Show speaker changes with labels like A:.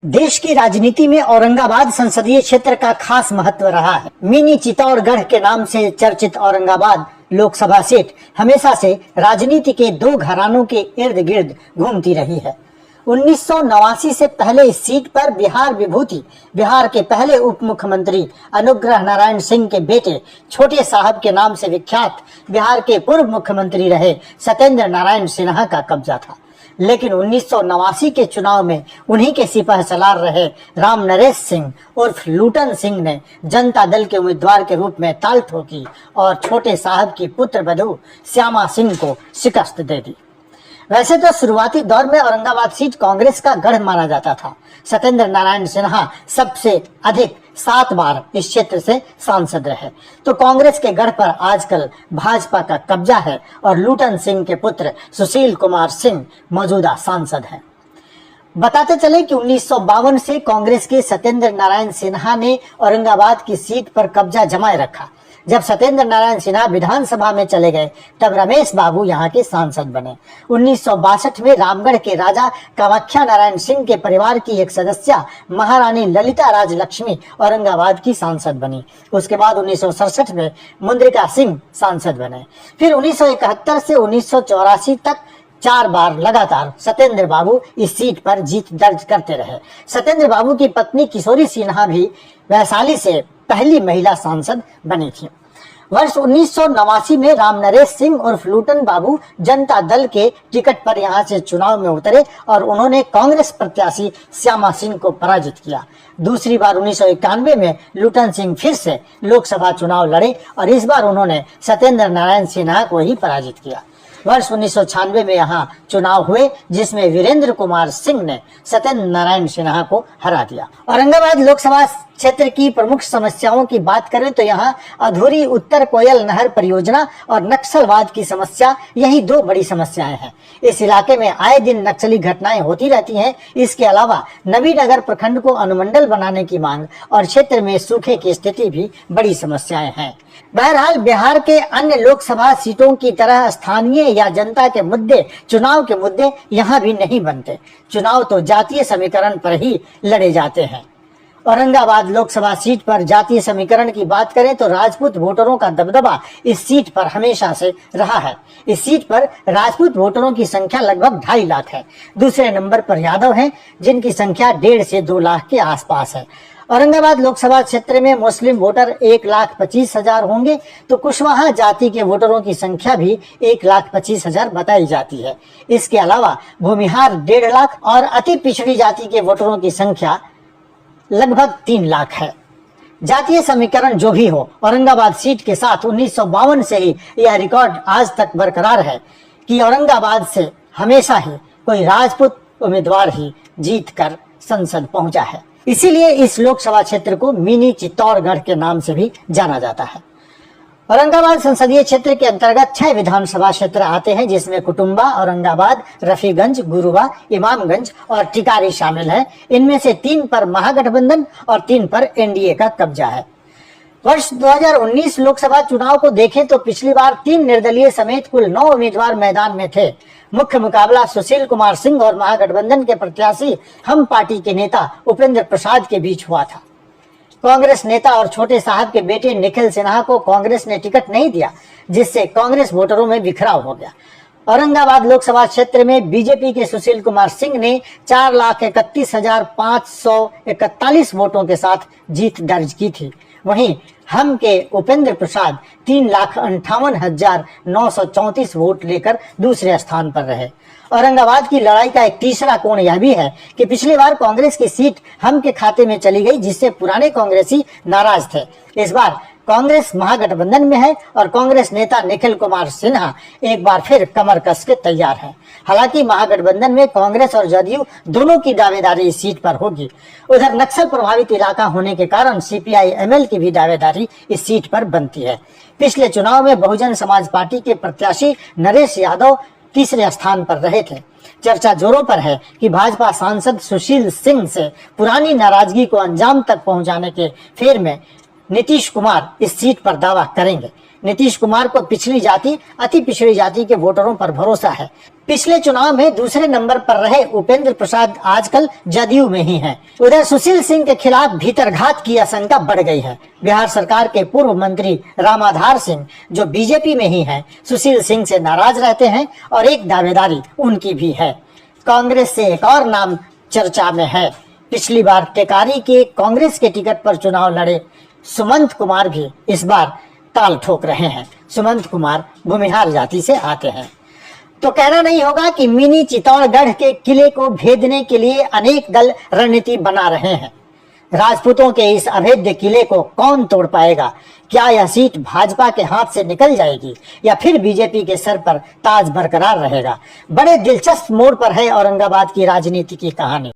A: देश की राजनीति में औरंगाबाद संसदीय क्षेत्र का खास महत्व रहा है। मिनी चित्तौड़गढ़ के नाम से चर्चित औरंगाबाद लोकसभा सीट हमेशा से राजनीति के दो घरानों के इर्द गिर्द घूमती रही है। 1989 से पहले इस सीट पर बिहार विभूति, बिहार के पहले उप मुख्यमंत्री अनुग्रह नारायण सिंह के बेटे छोटे साहब के नाम से विख्यात बिहार के पूर्व मुख्यमंत्री रहे सत्येंद्र नारायण सिन्हा का कब्जा था। लेकिन 1989 के चुनाव में उन्हीं के सिपह सलार रहे राम नरेश सिंह उर्फ लूटन सिंह ने जनता दल के उम्मीदवार के रूप में ताल ठोकी और छोटे साहब की पुत्र वधू श्यामा सिंह को शिकस्त दे दी। वैसे तो शुरुआती दौर में औरंगाबाद सीट कांग्रेस का गढ़ माना जाता था। सत्येंद्र नारायण सिन्हा सबसे अधिक 7 बार इस क्षेत्र से सांसद रहे, तो कांग्रेस के गढ़ पर आजकल भाजपा का कब्जा है और लूटन सिंह के पुत्र सुशील कुमार सिंह मौजूदा सांसद हैं। बताते चले कि 1952 से कांग्रेस के सत्येंद्र नारायण सिन्हा ने औरंगाबाद की सीट पर कब्जा जमाए रखा। जब सत्येंद्र नारायण सिन्हा विधानसभा में चले गए तब रमेश बाबू यहाँ के सांसद बने। 1962 में रामगढ़ के राजा कामाख्या नारायण सिंह के परिवार की एक सदस्या महारानी ललिता राजलक्ष्मी औरंगाबाद की सांसद बनी। उसके बाद 1967 में मुद्रिका सिंह सांसद बने। फिर 1971 से 1984 तक 4 बार लगातार सत्येंद्र बाबू इस सीट पर जीत दर्ज करते रहे। सत्येंद्र बाबू की पत्नी किशोरी सिन्हा भी वैशाली से पहली महिला सांसद बनी थी। वर्ष 1989 में राम नरेश सिंह उर्फ लूटन बाबू जनता दल के टिकट पर यहां से चुनाव में उतरे और उन्होंने कांग्रेस प्रत्याशी श्यामा सिंह को पराजित किया। दूसरी बार 1991 में लूटन सिंह फिर से लोकसभा चुनाव लड़े और इस बार उन्होंने सत्येंद्र नारायण सिन्हा को ही पराजित किया। वर्ष 1996 में यहाँ चुनाव हुए जिसमें वीरेंद्र कुमार सिंह ने सत्येंद्र नारायण सिन्हा को हरा दिया। औरंगाबाद लोकसभा क्षेत्र की प्रमुख समस्याओं की बात करें तो यहाँ अधूरी उत्तर कोयल नहर परियोजना और नक्सलवाद की समस्या, यही 2 बड़ी समस्याएं हैं। इस इलाके में आए दिन नक्सली घटनाएं होती रहती हैं। इसके अलावा नबीनगर प्रखंड को अनुमंडल बनाने की मांग और क्षेत्र में सूखे की स्थिति भी बड़ी समस्याएं हैं। बहरहाल बिहार के अन्य लोकसभा सीटों की तरह स्थानीय या जनता के मुद्दे, चुनाव के मुद्दे यहाँ भी नहीं बनते। चुनाव तो जातीय समीकरण पर ही लड़े जाते हैं। औरंगाबाद लोकसभा सीट पर जातीय समीकरण की बात करें तो राजपूत वोटरों का दबदबा इस सीट पर हमेशा से रहा है। इस सीट पर राजपूत वोटरों की संख्या लगभग 2.5 लाख है। दूसरे नंबर पर यादव हैं जिनकी संख्या 1.5 से 2 लाख के आसपास है। औरंगाबाद लोकसभा क्षेत्र में मुस्लिम वोटर 1,25,000 होंगे, तो कुशवाहा जाति के वोटरों की संख्या भी 1,25,000 बताई जाती है। इसके अलावा भूमिहार 1.5 लाख और अति पिछड़ी जाति के वोटरों की संख्या लगभग 3 लाख है। जातीय समीकरण जो भी हो, औरंगाबाद सीट के साथ 1952 से ही यह रिकॉर्ड आज तक बरकरार है कि औरंगाबाद से हमेशा ही कोई राजपूत उम्मीदवार ही जीत कर संसद पहुंचा है। इसीलिए इस लोकसभा क्षेत्र को मिनी चित्तौड़गढ़ के नाम से भी जाना जाता है। औरंगाबाद संसदीय क्षेत्र के अंतर्गत 6 विधानसभा क्षेत्र आते हैं, जिसमें कुटुंबा, औरंगाबाद, रफीगंज, गुरुवा, इमामगंज और टिकारी शामिल है। इनमें से 3 पर महागठबंधन और 3 पर एनडीए का कब्जा है। वर्ष 2019 लोकसभा चुनाव को देखें तो पिछली बार 3 निर्दलीय समेत कुल 9 उम्मीदवार मैदान में थे। मुख्य मुकाबला सुशील कुमार सिंह और महागठबंधन के प्रत्याशी हम पार्टी के नेता उपेंद्र प्रसाद के बीच हुआ था। कांग्रेस नेता और छोटे साहब के बेटे निखिल सिन्हा को कांग्रेस ने टिकट नहीं दिया, जिससे कांग्रेस वोटरों में बिखराव हो गया। औरंगाबाद लोकसभा क्षेत्र में बीजेपी के सुशील कुमार सिंह ने 4,31,541 वोटों के साथ जीत दर्ज की थी। वहीं हम के उपेंद्र प्रसाद 3,58,934 वोट लेकर दूसरे स्थान पर रहे। औरंगाबाद की लड़ाई का एक तीसरा कोण यह भी है कि पिछली बार कांग्रेस की सीट हम के खाते में चली गई, जिससे पुराने कांग्रेसी नाराज थे। इस बार कांग्रेस महागठबंधन में है और कांग्रेस नेता निखिल कुमार सिन्हा एक बार फिर कमर कस के तैयार है। हालांकि महागठबंधन में कांग्रेस और जदयू दोनों की दावेदारी इस सीट पर होगी। उधर नक्सल प्रभावित इलाका होने के कारण CPI-ML की भी दावेदारी इस सीट पर बनती है। पिछले चुनाव में बहुजन समाज पार्टी के प्रत्याशी नरेश यादव तीसरे स्थान पर रहे थे। चर्चा जोरों पर है कि भाजपा सांसद सुशील सिंह से पुरानी नाराजगी को अंजाम तक पहुंचाने के फेर में नीतीश कुमार इस सीट पर दावा करेंगे। नीतीश कुमार को पिछड़ी जाति, अति पिछड़ी जाति के वोटरों पर भरोसा है। पिछले चुनाव में दूसरे नंबर पर रहे उपेंद्र प्रसाद आजकल जदयू में ही हैं। उधर सुशील सिंह के खिलाफ भीतरघात की आशंका बढ़ गई है। बिहार सरकार के पूर्व मंत्री रामाधार सिंह, जो बीजेपी में ही हैं, सुशील सिंह से नाराज रहते हैं और एक दावेदारी उनकी भी है। कांग्रेस से एक और नाम चर्चा में है। पिछली बार टेकारी के कांग्रेस के टिकट पर चुनाव लड़े सुमंत कुमार भी इस बार ताल ठोक रहे हैं। सुमंत कुमार भूमिहार जाति से आते हैं। तो कहना नहीं होगा कि मिनी चित्तौड़गढ़ के किले को भेदने के लिए अनेक दल रणनीति बना रहे हैं। राजपूतों के इस अभेद्य किले को कौन तोड़ पाएगा? क्या यह सीट भाजपा के हाथ से निकल जाएगी या फिर बीजेपी के सर पर ताज बरकरार रहेगा? बड़े दिलचस्प मोड़ पर है औरंगाबाद की राजनीति की कहानी।